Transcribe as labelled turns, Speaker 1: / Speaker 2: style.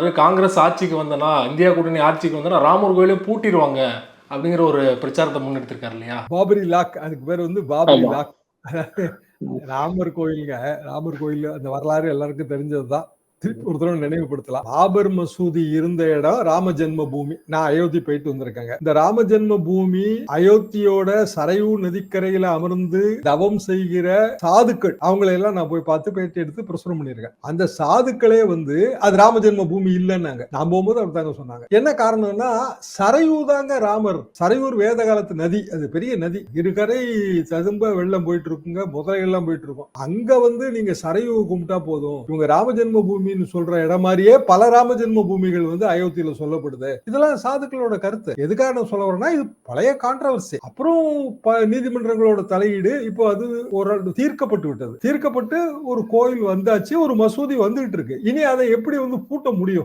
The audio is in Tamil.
Speaker 1: சொல்றாரு, காங்கிரஸ் ஆட்சிக்கு வந்தனா, இந்தியா கூட்டணி ஆட்சிக்கு வந்தனா ராமர் கோயிலே பூட்டிருவாங்க அப்படிங்கிற ஒரு பிரச்சாரத்தை முன்னெடுத்திருக்காரு இல்லையா?
Speaker 2: பாபரி லாக், அதுக்கு பேர் வந்து பாபரி
Speaker 1: ஆமா.
Speaker 2: லாக். ராமர் கோயிலுங்க, ராமர் கோயில் அந்த வரலாறு எல்லாருக்கும் தெரிஞ்சதுதான். திருப்பி ஒரு தடவை நினைவுபடுத்தலாம். பாபர் மசூதி இருந்த இடம் ராம ஜென்ம பூமி. நான் அயோத்தி போயிட்டு வந்திருக்கேங்க. இந்த ராம ஜென்ம பூமி அயோத்தியோட சரையூ நதிக்கரையில அமர்ந்து தவம் செய்கிற சாதுக்கள், அவங்களை எல்லாம் நான் போய் பார்த்து பேட்டி எடுத்து பிரசுரம் பண்ணியிருக்கேன். அந்த சாதுக்களே வந்து அது ராம ஜென்ம பூமி இல்லைன்னாங்க. நான் போகும்போது அப்படித்தாங்க சொன்னாங்க. என்ன காரணம்னா சரையூ தாங்க ராமர். சரையூர் வேத காலத்து நதி, அது பெரிய நதி. இருகரை ததும்ப வெள்ளம் போயிட்டு இருக்குங்க, முதலைகள்லாம் போயிட்டு இருக்கும். அங்க வந்து நீங்க சரையூ கும்பிட்டா போதும். இவங்க ராம ஜென்ம பூமி சொல்ற இடம் மாதிரியே பல ராம ஜென்ம பூமிகள் வந்து அயோத்தியில சொல்லப்படுது. இதெல்லாம் சாதுக்களோட கருத்து. எதுக்காக நான் சொல்ல வரேன்னா, இது பழைய கான்ட்ரவர்சி. அப்புறம் நீதிமன்றங்களோட தலையீடு இப்போ அது ஒரு தீர்க்கப்பட்டு விட்டது. தீர்க்கப்பட்டு ஒரு கோயில் வந்தாச்சு, ஒரு மசூதி வந்துகிட்டு இருக்கு. இனி அதை எப்படி வந்து பூட்ட முடியும்?